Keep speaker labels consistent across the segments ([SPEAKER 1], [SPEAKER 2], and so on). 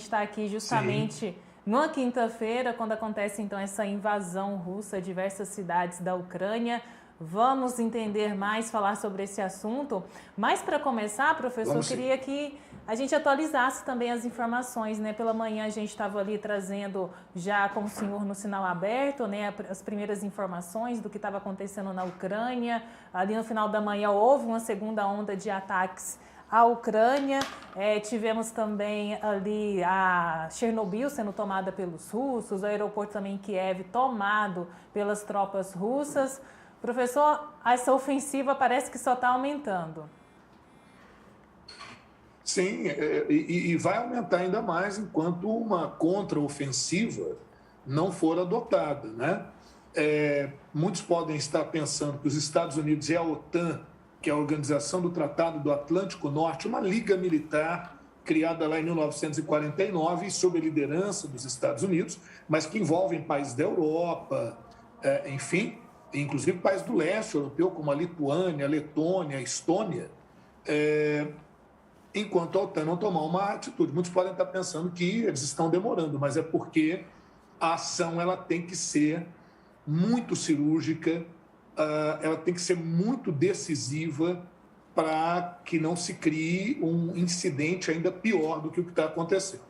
[SPEAKER 1] está aqui justamente numa quinta-feira, quando acontece então essa invasão russa a diversas cidades da Ucrânia. Vamos entender mais, falar sobre esse assunto. Mas para começar, professor, eu queria que a gente atualizasse também as informações, né? Pela manhã a gente estava ali trazendo já com o senhor no sinal aberto, né? As primeiras informações do que estava acontecendo na Ucrânia. Ali no final da manhã houve uma segunda onda de ataques à Ucrânia. Tivemos também ali a Chernobyl sendo tomada pelos russos, o aeroporto também em Kiev tomado pelas tropas russas. Professor, essa ofensiva parece que só está aumentando.
[SPEAKER 2] Sim, e vai aumentar ainda mais enquanto uma contraofensiva não for adotada, né? Muitos podem estar pensando que os Estados Unidos e a OTAN, que é a Organização do Tratado do Atlântico Norte, uma liga militar criada lá em 1949 sob a liderança dos Estados Unidos, mas que envolve países da Europa, enfim, inclusive países do leste europeu, como a Lituânia, a Letônia, a Estônia, enquanto a OTAN não tomar uma atitude. Muitos podem estar pensando que eles estão demorando, mas é porque a ação ela tem que ser muito cirúrgica, ela tem que ser muito decisiva para que não se crie um incidente ainda pior do que o que está acontecendo.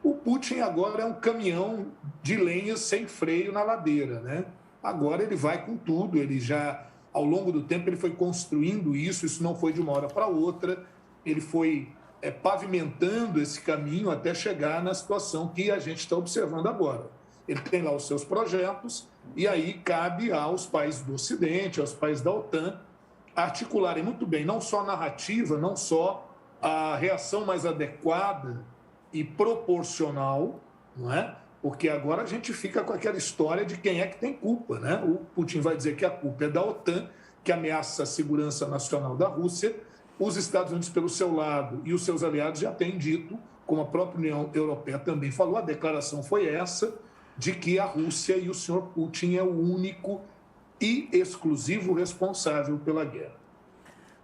[SPEAKER 2] O Putin agora é um caminhão de lenha sem freio na ladeira, né? Agora ele vai com tudo, ele já, ao longo do tempo, ele foi construindo isso não foi de uma hora para outra, ele foi pavimentando esse caminho até chegar na situação que a gente está observando agora. Ele tem lá os seus projetos e aí cabe aos países do Ocidente, aos países da OTAN, articularem muito bem, não só a narrativa, não só a reação mais adequada e proporcional, não é? Porque agora a gente fica com aquela história de quem é que tem culpa, né? O Putin vai dizer que a culpa é da OTAN, que ameaça a segurança nacional da Rússia. Os Estados Unidos, pelo seu lado, e os seus aliados já têm dito, como a própria União Europeia também falou, a declaração foi essa, de que a Rússia e o senhor Putin é o único e exclusivo responsável pela guerra.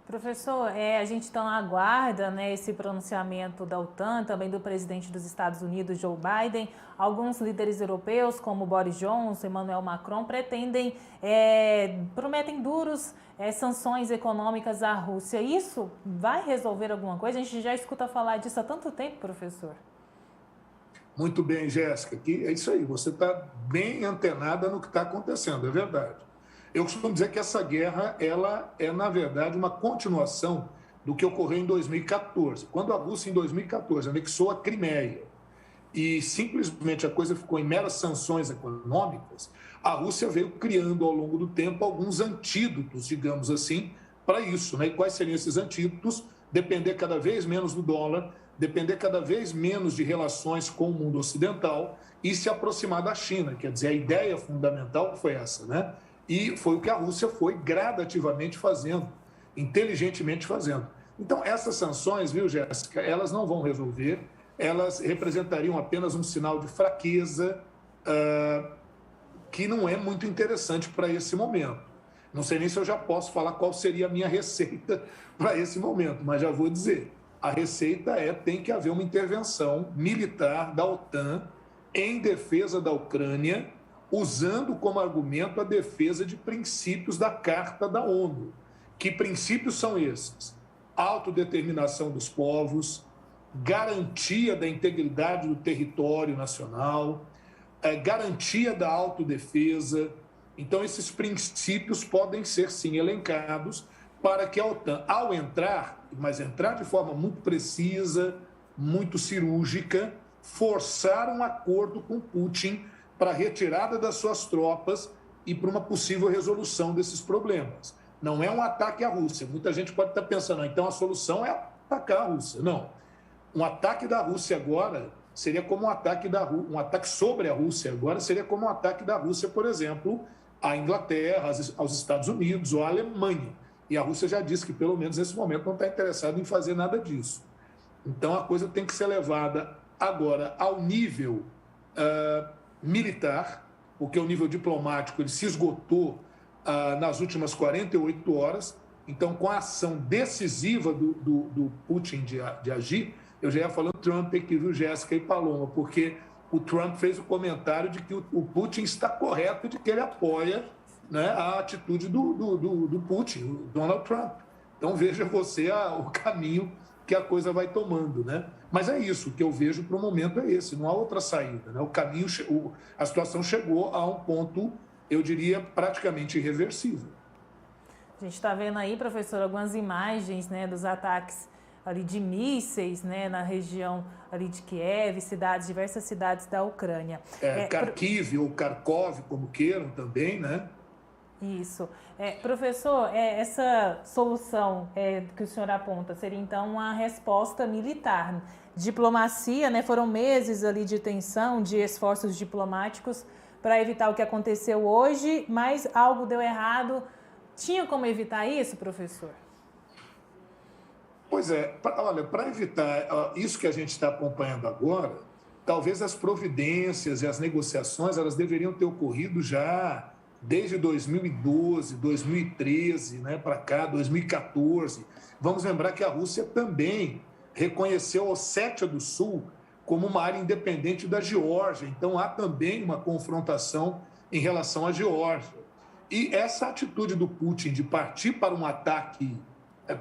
[SPEAKER 1] Professor, a gente então aguarda, né, esse pronunciamento da OTAN, também do presidente dos Estados Unidos, Joe Biden. Alguns líderes europeus, como Boris Johnson, Emmanuel Macron, prometem duros sanções econômicas à Rússia. Isso vai resolver alguma coisa? A gente já escuta falar disso há tanto tempo, professor.
[SPEAKER 2] Muito bem, Jéssica. É isso aí, você está bem antenada no que está acontecendo, é verdade. Eu costumo dizer que essa guerra ela é, na verdade, uma continuação do que ocorreu em 2014. Quando a Rússia, em 2014, anexou a Crimeia e simplesmente a coisa ficou em meras sanções econômicas, a Rússia veio criando, ao longo do tempo, alguns antídotos, digamos assim, para isso, né? E quais seriam esses antídotos? Depender cada vez menos do dólar, depender cada vez menos de relações com o mundo ocidental e se aproximar da China. Quer dizer, a ideia fundamental foi essa, né? E foi o que a Rússia foi gradativamente fazendo, inteligentemente fazendo. Então, essas sanções, viu, Jéssica, elas não vão resolver, elas representariam apenas um sinal de fraqueza que não é muito interessante para esse momento. Não sei nem se eu já posso falar qual seria a minha receita para esse momento, mas já vou dizer. A receita tem que haver uma intervenção militar da OTAN em defesa da Ucrânia, usando como argumento a defesa de princípios da Carta da ONU. Que princípios são esses? Autodeterminação dos povos, garantia da integridade do território nacional, garantia da autodefesa. Então, esses princípios podem ser, sim, elencados para que a OTAN, ao entrar, mas entrar de forma muito precisa, muito cirúrgica, forçar um acordo com Putin para a retirada das suas tropas e para uma possível resolução desses problemas. Não é um ataque à Rússia. Muita gente pode estar pensando, então a solução é atacar a Rússia. Não. Um ataque da Rússia agora seria como um ataque sobre a Rússia agora seria como um ataque da Rússia, por exemplo, à Inglaterra, aos Estados Unidos ou à Alemanha. E a Rússia já disse que, pelo menos nesse momento, não está interessada em fazer nada disso. Então, a coisa tem que ser levada agora ao nível militar, porque o nível diplomático ele se esgotou nas últimas 48 horas. Então, com a ação decisiva do Putin de agir, Eu já ia falando Trump aqui, viu, Jéssica e Paloma, porque o Trump fez o comentário de que o Putin está correto, de que ele apoia, né, a atitude do Putin, o Donald Trump. Então veja você o caminho que a coisa vai tomando, né? Mas é isso, o que eu vejo para o momento é esse, não há outra saída, né? O caminho, a situação chegou a um ponto, eu diria, praticamente irreversível.
[SPEAKER 1] A gente está vendo aí, professor, algumas imagens, né, dos ataques ali de mísseis, né, na região ali de Kiev, diversas cidades da Ucrânia.
[SPEAKER 2] Kharkiv ou Kharkov, como queiram também, né?
[SPEAKER 1] Isso. Professor, essa solução que o senhor aponta seria então uma resposta militar. Diplomacia, né? Foram meses ali de tensão, de esforços diplomáticos para evitar o que aconteceu hoje, mas algo deu errado. Tinha como evitar isso, professor?
[SPEAKER 2] Pois é, olha, para evitar isso que a gente está acompanhando agora, talvez as providências e as negociações elas deveriam ter ocorrido já desde 2012, 2013, né, para cá, 2014. Vamos lembrar que a Rússia também reconheceu a Ossétia do Sul como uma área independente da Geórgia. Então, há também uma confrontação em relação à Geórgia. E essa atitude do Putin de partir para um ataque,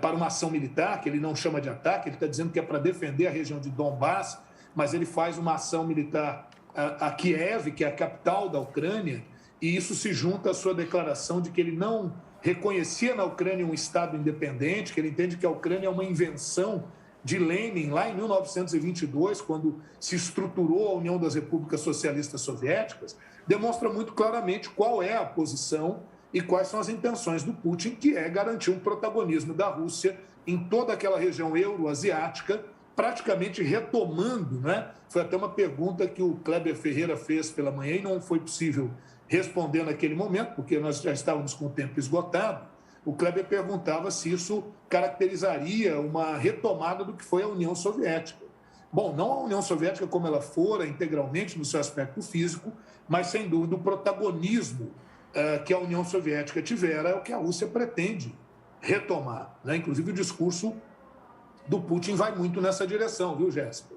[SPEAKER 2] para uma ação militar, que ele não chama de ataque, ele está dizendo que é para defender a região de Donbass, mas ele faz uma ação militar a Kiev, que é a capital da Ucrânia, e isso se junta à sua declaração de que ele não reconhecia na Ucrânia um Estado independente, que ele entende que a Ucrânia é uma invenção de Lenin, lá em 1922, quando se estruturou a União das Repúblicas Socialistas Soviéticas, demonstra muito claramente qual é a posição e quais são as intenções do Putin, que é garantir um protagonismo da Rússia em toda aquela região euroasiática, praticamente retomando, né? Foi até uma pergunta que o Kleber Ferreira fez pela manhã e não foi possível responder naquele momento, porque nós já estávamos com o tempo esgotado. O Kleber perguntava se isso caracterizaria uma retomada do que foi a União Soviética. Bom, não a União Soviética como ela fora integralmente no seu aspecto físico, mas, sem dúvida, o protagonismo que a União Soviética tivera é o que a Rússia pretende retomar, né? Inclusive, o discurso do Putin vai muito nessa direção, viu, Jéssica?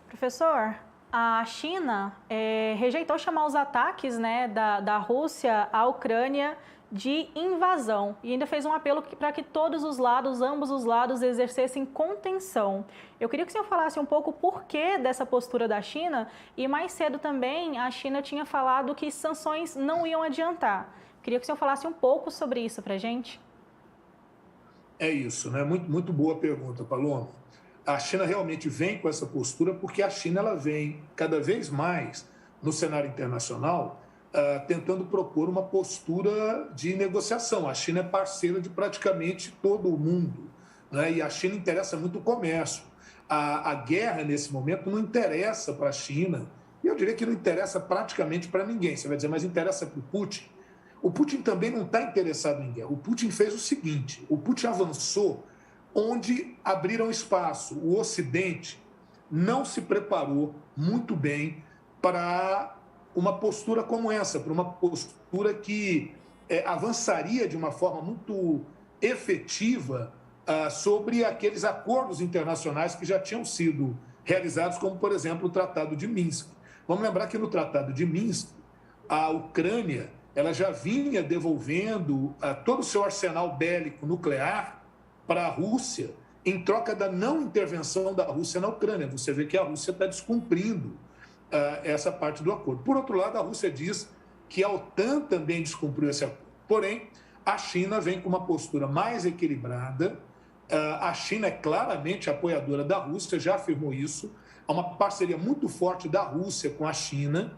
[SPEAKER 3] Professor, a China rejeitou chamar os ataques, né, da Rússia à Ucrânia de invasão e ainda fez um apelo para que todos os lados, ambos os lados, exercessem contenção. Eu queria que o senhor falasse um pouco o porquê dessa postura da China e mais cedo também a China tinha falado que sanções não iam adiantar. Queria que o senhor falasse um pouco sobre isso para a gente.
[SPEAKER 2] É isso, né? Muito, muito boa pergunta, Paloma. A China realmente vem com essa postura porque a China ela vem cada vez mais no cenário internacional tentando propor uma postura de negociação. A China é parceira de praticamente todo o mundo, né? E a China interessa muito o comércio. A guerra, nesse momento, não interessa para a China, e eu diria que não interessa praticamente para ninguém. Você vai dizer, mas interessa para o Putin? O Putin também não está interessado em guerra. O Putin fez o seguinte, o Putin avançou onde abriram espaço. O Ocidente não se preparou muito bem para uma postura como essa, para uma postura que avançaria de uma forma muito efetiva sobre aqueles acordos internacionais que já tinham sido realizados, como, por exemplo, o Tratado de Minsk. Vamos lembrar que no Tratado de Minsk, a Ucrânia ela já vinha devolvendo todo o seu arsenal bélico nuclear para a Rússia em troca da não intervenção da Rússia na Ucrânia. Você vê que a Rússia está descumprindo essa parte do acordo. Por outro lado, a Rússia diz que a OTAN também descumpriu esse acordo. Porém, a China vem com uma postura mais equilibrada. A China é claramente apoiadora da Rússia, já afirmou isso. Há uma parceria muito forte da Rússia com a China,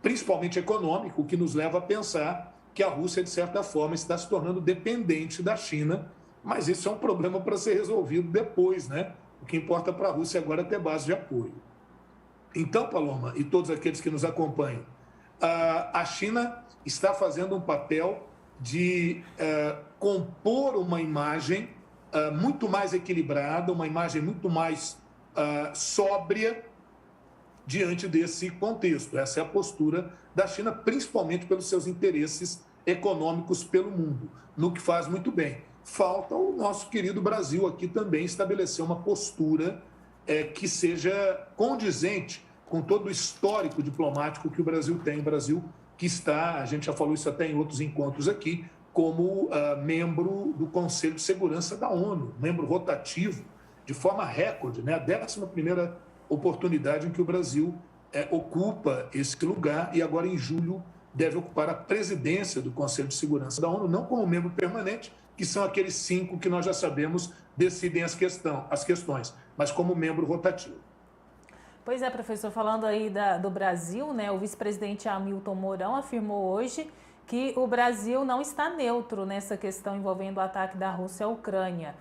[SPEAKER 2] principalmente econômico, o que nos leva a pensar que a Rússia, de certa forma, está se tornando dependente da China, mas isso é um problema para ser resolvido depois, né? O que importa para a Rússia agora é ter base de apoio. Então, Paloma, e todos aqueles que nos acompanham, a China está fazendo um papel de compor uma imagem muito mais equilibrada, uma imagem muito mais sóbria diante desse contexto. Essa é a postura da China, principalmente pelos seus interesses econômicos pelo mundo, no que faz muito bem. Falta o nosso querido Brasil aqui também estabelecer uma postura que seja condizente com todo o histórico diplomático que o Brasil tem. O Brasil que está, a gente já falou isso até em outros encontros aqui, como membro do Conselho de Segurança da ONU, membro rotativo, de forma recorde, né? A 11ª oportunidade em que o Brasil ocupa esse lugar e agora em julho deve ocupar a presidência do Conselho de Segurança da ONU, não como membro permanente, que são aqueles 5 que nós já sabemos decidem as questões, mas como membro rotativo.
[SPEAKER 1] Pois é, professor, falando aí do Brasil, né, o vice-presidente Hamilton Mourão afirmou hoje que o Brasil não está neutro nessa questão envolvendo o ataque da Rússia à Ucrânia.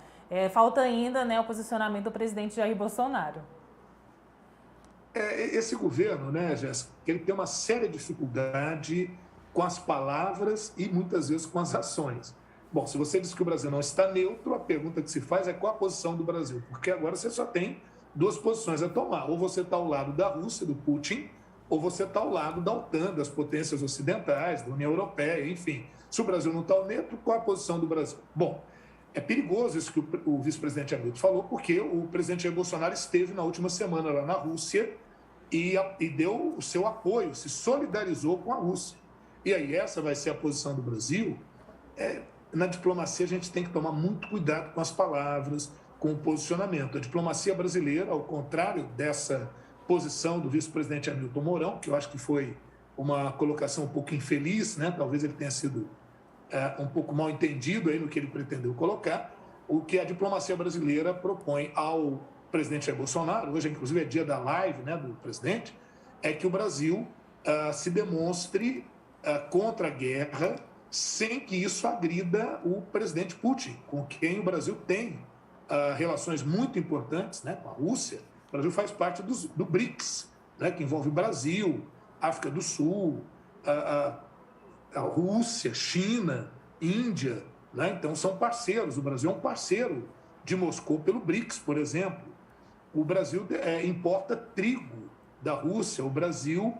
[SPEAKER 1] Falta ainda, né, o posicionamento do presidente Jair Bolsonaro.
[SPEAKER 2] Esse governo, né, Jéssica, ele tem uma séria dificuldade com as palavras e muitas vezes com as ações. Bom, se você diz que o Brasil não está neutro, a pergunta que se faz é qual a posição do Brasil, porque agora você só tem 2 posições a tomar. Ou você está ao lado da Rússia, do Putin, ou você está ao lado da OTAN, das potências ocidentais, da União Europeia, enfim. Se o Brasil não está neutro, qual a posição do Brasil? Bom, é perigoso isso que o vice-presidente Hamilton falou, porque o presidente Jair Bolsonaro esteve na última semana lá na Rússia e deu o seu apoio, se solidarizou com a Rússia. E aí essa vai ser a posição do Brasil. Na diplomacia a gente tem que tomar muito cuidado com as palavras, com o posicionamento. A diplomacia brasileira, ao contrário dessa posição do vice-presidente Hamilton Mourão, que eu acho que foi uma colocação um pouco infeliz, né? Talvez ele tenha sido um pouco mal entendido aí no que ele pretendeu colocar, o que a diplomacia brasileira propõe ao presidente Jair Bolsonaro, hoje inclusive é dia da live, né, do presidente, é que o Brasil se demonstre contra a guerra sem que isso agrida o presidente Putin, com quem o Brasil tem relações muito importantes, né, com a Rússia. O Brasil faz parte do BRICS, né, que envolve Brasil, África do Sul, a Rússia, China, Índia, né? Então são parceiros. O Brasil é um parceiro de Moscou pelo BRICS, por exemplo. O Brasil importa trigo da Rússia. O Brasil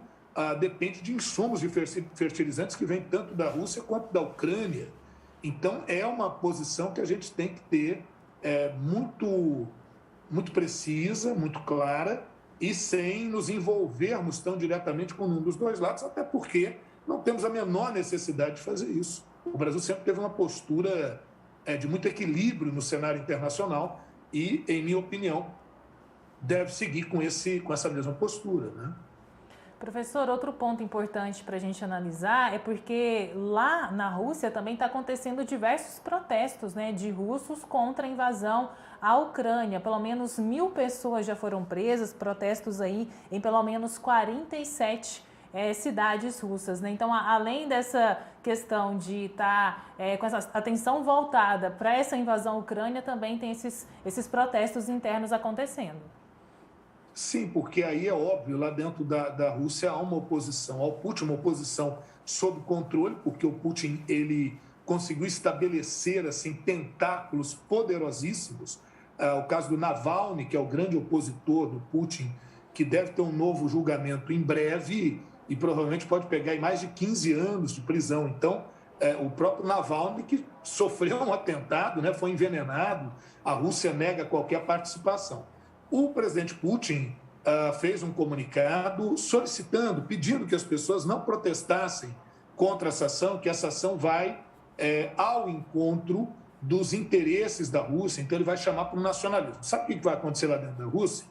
[SPEAKER 2] depende de insumos de fertilizantes que vêm tanto da Rússia quanto da Ucrânia. Então é uma posição que a gente tem que ter muito precisa, muito clara e sem nos envolvermos tão diretamente com um dos 2 lados, até porque não temos a menor necessidade de fazer isso. O Brasil sempre teve uma postura de muito equilíbrio no cenário internacional e, em minha opinião, deve seguir com essa mesma postura, né?
[SPEAKER 1] Professor, outro ponto importante para a gente analisar é porque lá na Rússia também está acontecendo diversos protestos, né, de russos contra a invasão à Ucrânia. Pelo menos 1.000 pessoas já foram presas, protestos aí em pelo menos 47 cidades russas, né? Então, além dessa questão de estar com essa atenção voltada para essa invasão à Ucrânia, também tem esses protestos internos acontecendo.
[SPEAKER 2] Sim, porque aí é óbvio, lá dentro da Rússia há uma oposição ao Putin, uma oposição sob controle, porque o Putin ele conseguiu estabelecer assim, tentáculos poderosíssimos. O caso do Navalny, que é o grande opositor do Putin, que deve ter um novo julgamento em breve e provavelmente pode pegar aí mais de 15 anos de prisão. Então, o próprio Navalny, que sofreu um atentado, né, foi envenenado, a Rússia nega qualquer participação. O presidente Putin fez um comunicado solicitando, pedindo que as pessoas não protestassem contra essa ação, que essa ação vai ao encontro dos interesses da Rússia, então ele vai chamar para o nacionalismo. Sabe o que vai acontecer lá dentro da Rússia?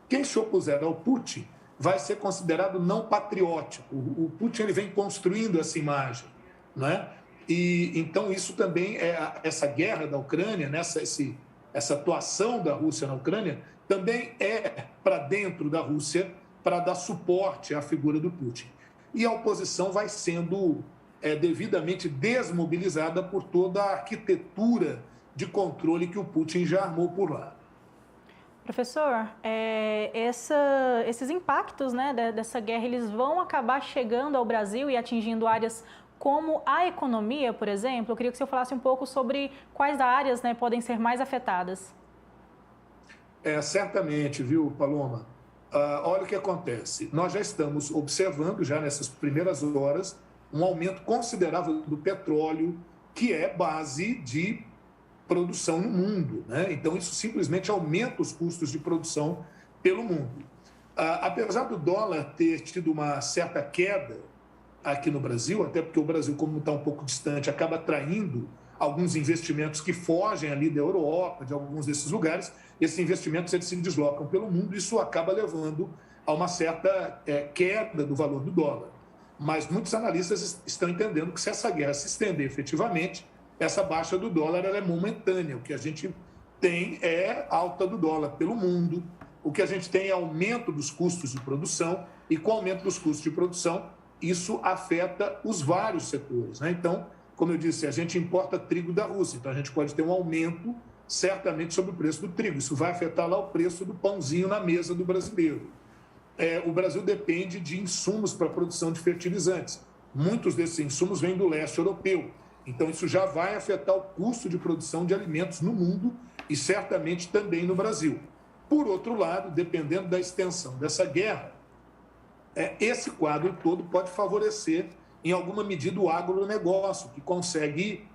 [SPEAKER 2] Quem se opuser ao Putin vai ser considerado não patriótico. O Putin ele vem construindo essa imagem, né? E então isso também essa guerra da Ucrânia, né? essa atuação da Rússia na Ucrânia também para dentro da Rússia para dar suporte à figura do Putin. E a oposição vai sendo devidamente desmobilizada por toda a arquitetura de controle que o Putin já armou por lá.
[SPEAKER 3] Professor, esses impactos, né, dessa guerra, eles vão acabar chegando ao Brasil e atingindo áreas como a economia, por exemplo? Eu queria que o senhor falasse um pouco sobre quais áreas, né, podem ser mais afetadas.
[SPEAKER 2] Certamente, viu, Paloma? Olha o que acontece. Nós já estamos observando, já nessas primeiras horas, um aumento considerável do petróleo, que é base de produção no mundo, né? Então, isso simplesmente aumenta os custos de produção pelo mundo. Apesar do dólar ter tido uma certa queda aqui no Brasil, até porque o Brasil, como está um pouco distante, acaba atraindo alguns investimentos que fogem ali da Europa, de alguns desses lugares, esses investimentos eles se deslocam pelo mundo, e isso acaba levando a uma certa queda do valor do dólar. Mas muitos analistas estão entendendo que se essa guerra se estender efetivamente, essa baixa do dólar ela é momentânea. O que a gente tem é alta do dólar pelo mundo, o que a gente tem é aumento dos custos de produção, e com o aumento dos custos de produção, isso afeta os vários setores, né? Então, como eu disse, a gente importa trigo da Rússia, então a gente pode ter um aumento certamente sobre o preço do trigo. Isso vai afetar lá o preço do pãozinho na mesa do brasileiro. O Brasil depende de insumos para a produção de fertilizantes. Muitos desses insumos vêm do leste europeu. Então, isso já vai afetar o custo de produção de alimentos no mundo e certamente também no Brasil. Por outro lado, dependendo da extensão dessa guerra, esse quadro todo pode favorecer, em alguma medida, o agronegócio, que consegue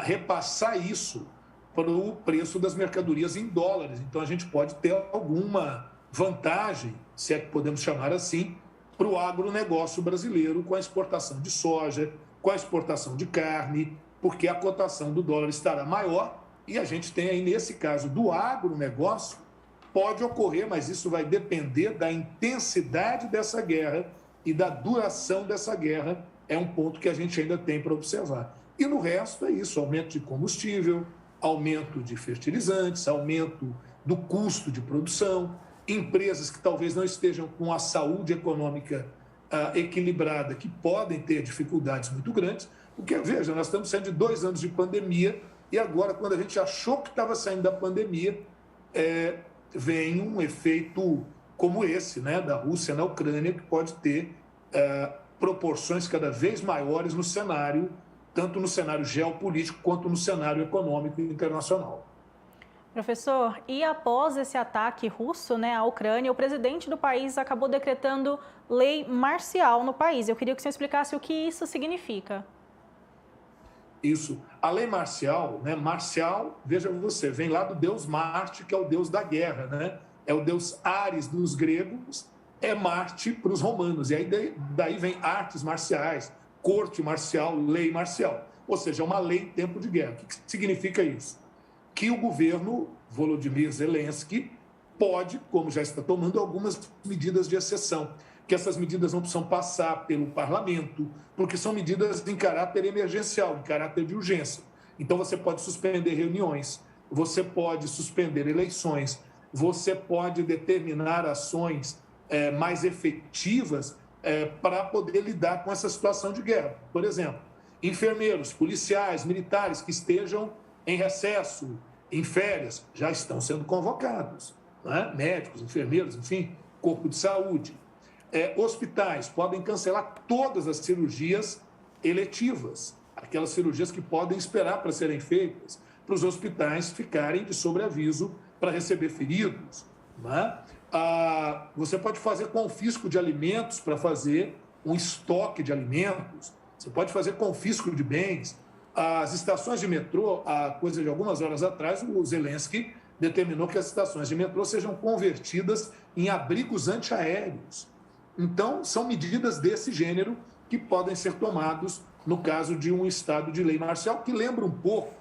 [SPEAKER 2] repassar isso para o preço das mercadorias em dólares. Então, a gente pode ter alguma vantagem, se é que podemos chamar assim, para o agronegócio brasileiro com a exportação de soja, com a exportação de carne, porque a cotação do dólar estará maior e a gente tem aí, nesse caso do agronegócio, pode ocorrer, mas isso vai depender da intensidade dessa guerra e da duração dessa guerra, é um ponto que a gente ainda tem para observar. E no resto é isso, aumento de combustível, aumento de fertilizantes, aumento do custo de produção, empresas que talvez não estejam com a saúde econômica equilibrada, que podem ter dificuldades muito grandes, porque, veja, nós estamos saindo de 2 anos de pandemia e agora, quando a gente achou que estava saindo da pandemia, vem um efeito como esse, né, da Rússia na Ucrânia, que pode ter proporções cada vez maiores no cenário, tanto no cenário geopolítico quanto no cenário econômico internacional.
[SPEAKER 3] Professor, e após esse ataque russo, né, à Ucrânia, o presidente do país acabou decretando lei marcial no país. Eu queria que você explicasse o que isso significa.
[SPEAKER 2] Isso. A lei marcial, né, marcial, veja você, vem lá do deus Marte, que é o deus da guerra, né? É o deus Ares dos gregos, é Marte para os romanos. E aí daí vem artes marciais, corte marcial, lei marcial. Ou seja, é uma lei em tempo de guerra. O que significa isso? Que o governo Volodymyr Zelensky pode, como já está tomando, algumas medidas de exceção, que essas medidas não precisam passar pelo parlamento, porque são medidas em caráter emergencial, em caráter de urgência. Então, você pode suspender reuniões, você pode suspender eleições, você pode determinar ações mais efetivas para poder lidar com essa situação de guerra. Por exemplo, enfermeiros, policiais, militares que estejam em recesso, em férias, já estão sendo convocados, né? Médicos, enfermeiros, enfim, corpo de saúde. Hospitais podem cancelar todas as cirurgias eletivas, aquelas cirurgias que podem esperar para serem feitas, para os hospitais ficarem de sobreaviso para receber feridos, né? Você pode fazer confisco de alimentos para fazer um estoque de alimentos, você pode fazer confisco de bens. As estações de metrô, há coisa de algumas horas atrás, o Zelensky determinou que as estações de metrô sejam convertidas em abrigos antiaéreos. Então, são medidas desse gênero que podem ser tomados no caso de um estado de lei marcial, que lembra um pouco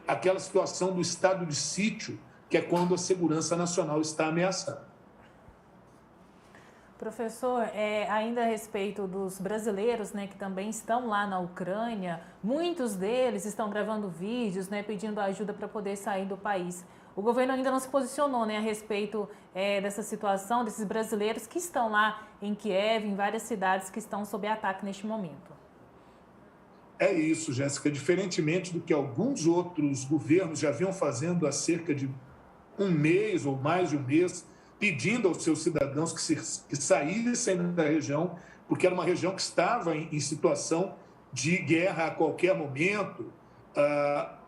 [SPEAKER 2] aquela situação do estado de sítio, que é quando a segurança nacional está ameaçada.
[SPEAKER 1] Professor, ainda a respeito dos brasileiros, né, que também estão lá na Ucrânia, muitos deles estão gravando vídeos, né, pedindo ajuda para poder sair do país. O governo ainda não se posicionou, né, a respeito dessa situação, desses brasileiros que estão lá em Kiev, em várias cidades que estão sob ataque neste momento.
[SPEAKER 2] É isso, Jéssica. Diferentemente do que alguns outros governos já vinham fazendo há cerca de um mês ou mais de um mês, pedindo aos seus cidadãos que saíssem da região, porque era uma região que estava em situação de guerra a qualquer momento.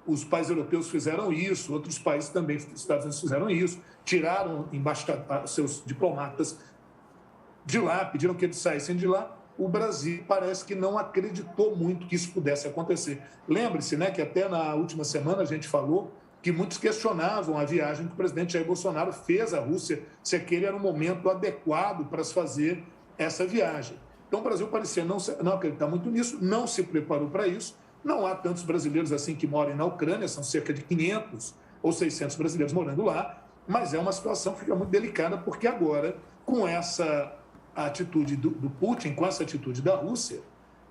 [SPEAKER 2] Os países europeus fizeram isso, outros países também, os Estados Unidos fizeram isso, tiraram seus diplomatas de lá, pediram que eles saíssem de lá. O Brasil parece que não acreditou muito que isso pudesse acontecer. Lembre-se, né, que até na última semana a gente falou que muitos questionavam a viagem que o presidente Jair Bolsonaro fez à Rússia, se aquele era um momento adequado para se fazer essa viagem. Então, o Brasil parecia não acreditar muito nisso, não se preparou para isso. Não há tantos brasileiros assim que moram na Ucrânia, são cerca de 500 ou 600 brasileiros morando lá, mas é uma situação que fica muito delicada, porque agora, com essa atitude do Putin, com essa atitude da Rússia,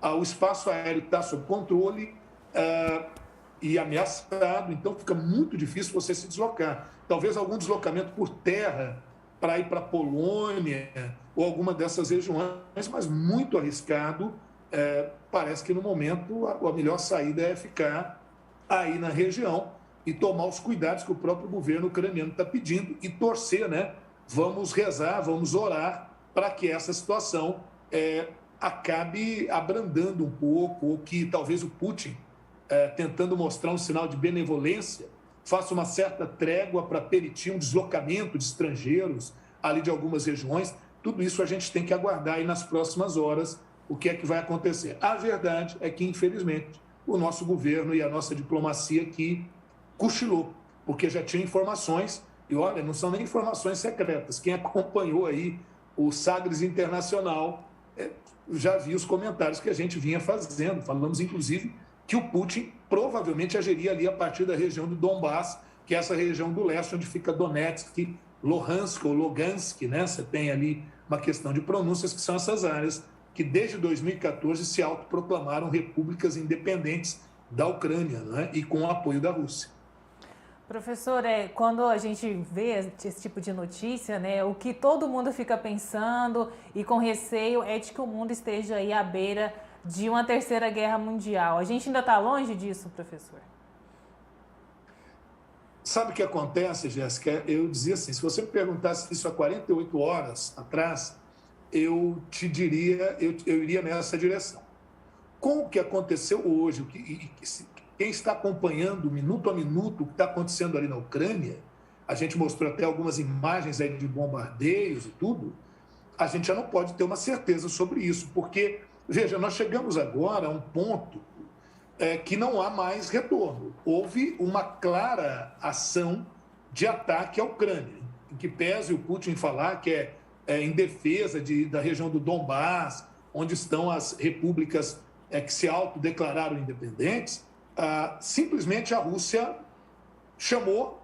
[SPEAKER 2] o espaço aéreo está sob controle e ameaçado, então fica muito difícil você se deslocar. Talvez algum deslocamento por terra para ir para a Polônia ou alguma dessas regiões, mas muito arriscado. Parece que no momento a melhor saída é ficar aí na região e tomar os cuidados que o próprio governo ucraniano está pedindo e torcer, né? Vamos rezar, vamos orar para que essa situação acabe abrandando um pouco, ou que talvez o Putin, tentando mostrar um sinal de benevolência, faça uma certa trégua para permitir um deslocamento de estrangeiros ali de algumas regiões. Tudo isso a gente tem que aguardar aí nas próximas horas o que é que vai acontecer. A verdade é que, infelizmente, o nosso governo e a nossa diplomacia aqui cochilou, porque já tinha informações, e olha, não são nem informações secretas. Quem acompanhou aí o Sagres Internacional já viu os comentários que a gente vinha fazendo. Falamos, inclusive, que o Putin provavelmente agiria ali a partir da região do Donbass, que é essa região do leste onde fica Donetsk, Luhansk ou Lugansk, né? Você tem ali uma questão de pronúncias, que são essas áreas que desde 2014 se autoproclamaram repúblicas independentes da Ucrânia, né? E com o apoio da Rússia.
[SPEAKER 1] Professor, quando a gente vê esse tipo de notícia, né, o que todo mundo fica pensando e com receio é de que o mundo esteja aí à beira de uma terceira guerra mundial. A gente ainda está longe disso, professor?
[SPEAKER 2] Sabe o que acontece, Jéssica? Eu dizia assim, se você me perguntasse isso há 48 horas atrás, eu te diria, eu iria nessa direção. Com o que aconteceu hoje, quem está acompanhando minuto a minuto o que está acontecendo ali na Ucrânia, a gente mostrou até algumas imagens aí de bombardeios e tudo, a gente já não pode ter uma certeza sobre isso, porque, veja, nós chegamos agora a um ponto que não há mais retorno. Houve uma clara ação de ataque à Ucrânia, em que pese o Putin falar que é em defesa da região do Donbass, onde estão as repúblicas que se autodeclararam independentes. Simplesmente a Rússia chamou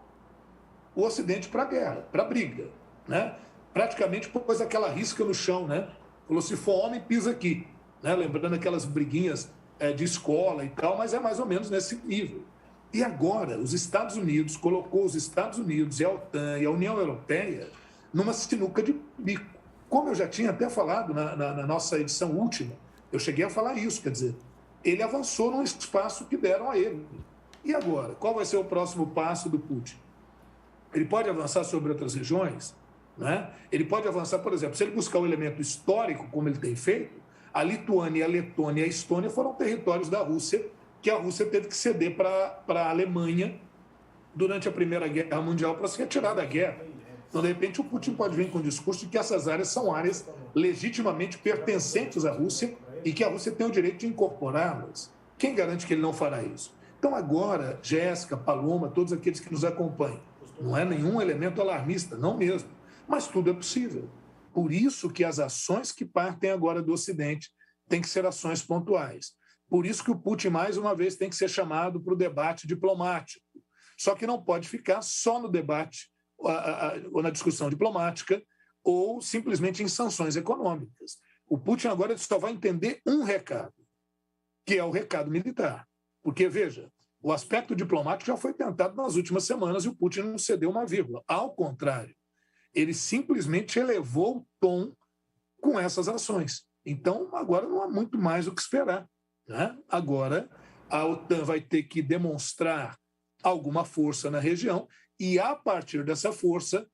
[SPEAKER 2] o Ocidente para a guerra, para a briga, né? Praticamente pôs aquela risca no chão, né? Falou, se for homem, pisa aqui, né? Lembrando aquelas briguinhas de escola e tal, mas é mais ou menos nesse nível. E agora, os Estados Unidos colocou os Estados Unidos e a OTAN e a União Europeia numa sinuca de bico. Como eu já tinha até falado na nossa edição última, eu cheguei a falar isso, quer dizer, ele avançou num espaço que deram a ele. E agora? Qual vai ser o próximo passo do Putin? Ele pode avançar sobre outras regiões, né? Ele pode avançar, por exemplo, se ele buscar o elemento histórico, como ele tem feito, a Lituânia, a Letônia e a Estônia foram territórios da Rússia, que a Rússia teve que ceder para a Alemanha durante a Primeira Guerra Mundial para se retirar da guerra. Então, de repente, o Putin pode vir com o discurso de que essas áreas são áreas legitimamente pertencentes à Rússia e que a Rússia tem o direito de incorporá-las. Quem garante que ele não fará isso? Então, agora, Jéssica, Paloma, todos aqueles que nos acompanham, não é nenhum elemento alarmista, não mesmo, mas tudo é possível. Por isso que as ações que partem agora do Ocidente têm que ser ações pontuais. Por isso que o Putin, mais uma vez, tem que ser chamado para o debate diplomático. Só que não pode ficar só no debate ou na discussão diplomática, ou simplesmente em sanções econômicas. O Putin agora só vai entender um recado, que é o recado militar. Porque, veja, o aspecto diplomático já foi tentado nas últimas semanas e o Putin não cedeu uma vírgula. Ao contrário, ele simplesmente elevou o tom com essas ações. Então, agora não há muito mais o que esperar, né? Agora, a OTAN vai ter que demonstrar alguma força na região e, a partir dessa força,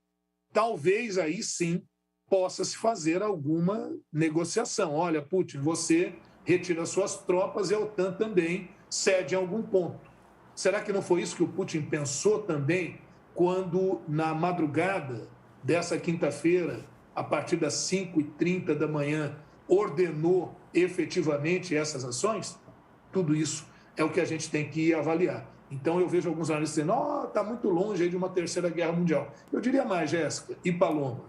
[SPEAKER 2] talvez aí sim possa se fazer alguma negociação. Olha, Putin, você retira suas tropas e a OTAN também cede em algum ponto. Será que não foi isso que o Putin pensou também quando, na madrugada dessa quinta-feira, a partir das 5h30 da manhã, ordenou efetivamente essas ações? Tudo isso é o que a gente tem que avaliar. Então eu vejo alguns analistas dizendo, está muito longe aí de uma terceira guerra mundial. Eu diria mais, Jéssica e Paloma,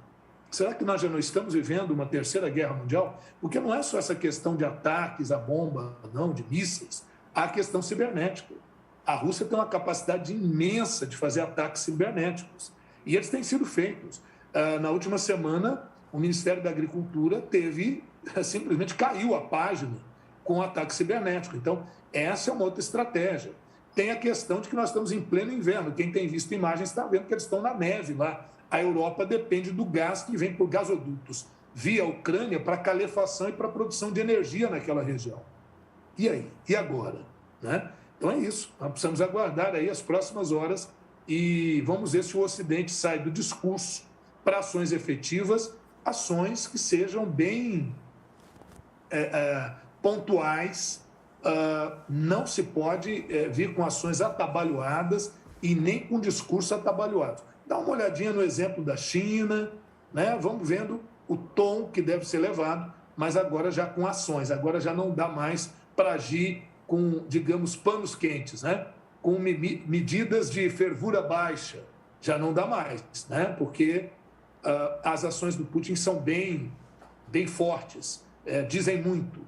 [SPEAKER 2] será que nós já não estamos vivendo uma terceira guerra mundial? Porque não é só essa questão de ataques à bomba, não, de mísseis, há a questão cibernética. A Rússia tem uma capacidade imensa de fazer ataques cibernéticos. E eles têm sido feitos. Na última semana, o Ministério da Agricultura simplesmente caiu a página com ataque cibernético. Então, essa é uma outra estratégia. Tem a questão de que nós estamos em pleno inverno. Quem tem visto imagens está vendo que eles estão na neve lá. A Europa depende do gás que vem por gasodutos via Ucrânia para calefação e para produção de energia naquela região. E aí? E agora? Né? Então é isso. Nós precisamos aguardar aí as próximas horas e vamos ver se o Ocidente sai do discurso para ações efetivas, ações que sejam bem pontuais. Não se pode vir com ações atabalhoadas e nem com discurso atabalhoado. Dá uma olhadinha no exemplo da China, né? Vamos vendo o tom que deve ser levado, mas agora já com ações, agora já não dá mais para agir com, digamos, panos quentes, né? Com medidas de fervura baixa, já não dá mais, né? Porque as ações do Putin são bem fortes, dizem muito.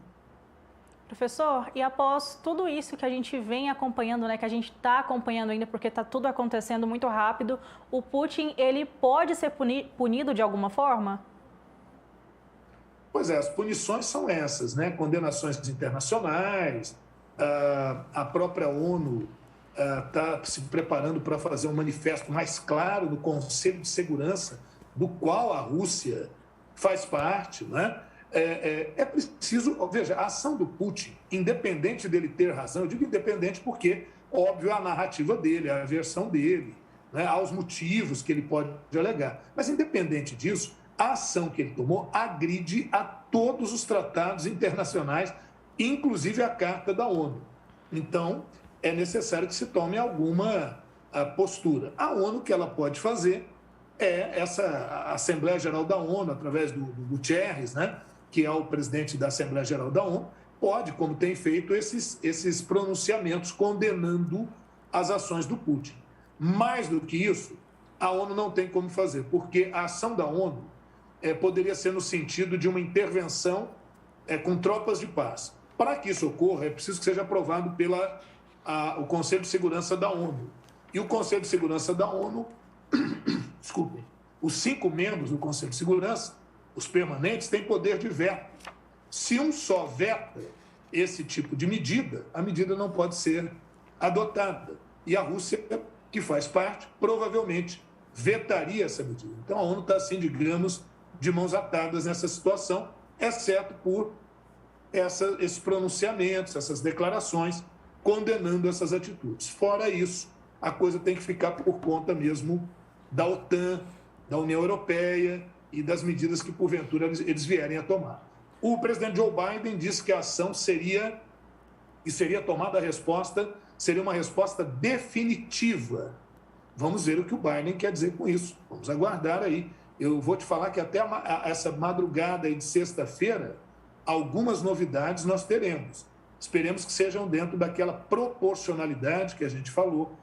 [SPEAKER 3] Professor, e após tudo isso que a gente vem acompanhando, né, que a gente está acompanhando ainda, porque está tudo acontecendo muito rápido, o Putin, ele pode ser punido de alguma forma?
[SPEAKER 2] Pois é, as punições são essas, né? Condenações internacionais, a própria ONU está se preparando para fazer um manifesto mais claro no Conselho de Segurança, do qual a Rússia faz parte, né? É preciso, veja, a ação do Putin, independente dele ter razão, eu digo independente porque, óbvio, a narrativa dele, a versão dele, né, aos motivos que ele pode alegar. Mas, independente disso, a ação que ele tomou agride a todos os tratados internacionais, inclusive a Carta da ONU. Então, é necessário que se tome alguma postura. A ONU, o que ela pode fazer é essa Assembleia Geral da ONU, através do Guterres, né, que é o presidente da Assembleia Geral da ONU, pode, como tem feito, esses pronunciamentos condenando as ações do Putin. Mais do que isso, a ONU não tem como fazer, porque a ação da ONU poderia ser no sentido de uma intervenção com tropas de paz. Para que isso ocorra, é preciso que seja aprovado o Conselho de Segurança da ONU. E o Conselho de Segurança da ONU, desculpem, os 5 membros do Conselho de Segurança, os permanentes, têm poder de veto. Se um só veta esse tipo de medida, a medida não pode ser adotada. E a Rússia, que faz parte, provavelmente vetaria essa medida. Então a ONU está, assim, digamos, de mãos atadas nessa situação, exceto por esses pronunciamentos, essas declarações, condenando essas atitudes. Fora isso, a coisa tem que ficar por conta mesmo da OTAN, da União Europeia e das medidas que, porventura, eles vierem a tomar. O presidente Joe Biden disse que a ação seria tomada a resposta, seria uma resposta definitiva. Vamos ver o que o Biden quer dizer com isso. Vamos aguardar aí. Eu vou te falar que até essa madrugada aí de sexta-feira, algumas novidades nós teremos. Esperemos que sejam dentro daquela proporcionalidade que a gente falou,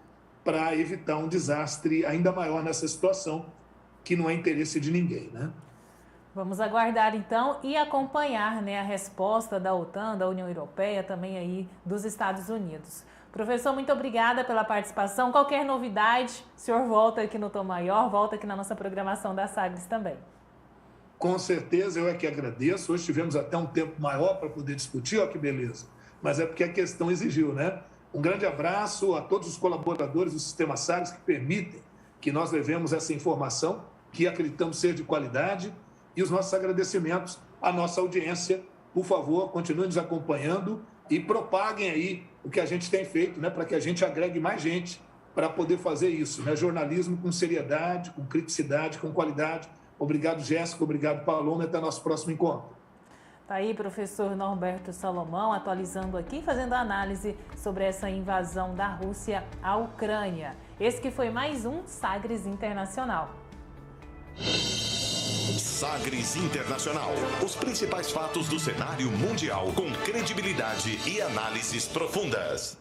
[SPEAKER 2] para evitar um desastre ainda maior nessa situação, que não é interesse de ninguém, né?
[SPEAKER 1] Vamos aguardar, então, e acompanhar, né, a resposta da OTAN, da União Europeia, também aí dos Estados Unidos. Professor, muito obrigada pela participação. Qualquer novidade, o senhor volta aqui no Tom Maior, volta aqui na nossa programação da Sagres também.
[SPEAKER 2] Com certeza, eu é que agradeço. Hoje tivemos até um tempo maior para poder discutir, olha que beleza. Mas é porque a questão exigiu, né? Um grande abraço a todos os colaboradores do Sistema Sagres que permitem que nós levemos essa informação, que acreditamos ser de qualidade, e os nossos agradecimentos à nossa audiência. Por favor, continuem nos acompanhando e propaguem aí o que a gente tem feito, né, para que a gente agregue mais gente para poder fazer isso, né? Jornalismo com seriedade, com criticidade, com qualidade. Obrigado, Jéssica, obrigado, Paloma, até nosso próximo encontro.
[SPEAKER 1] Tá aí, professor Norberto Salomão, atualizando aqui, fazendo análise sobre essa invasão da Rússia à Ucrânia. Esse que foi mais um Sagres Internacional.
[SPEAKER 4] Sagres Internacional. Os principais fatos do cenário mundial, com credibilidade e análises profundas.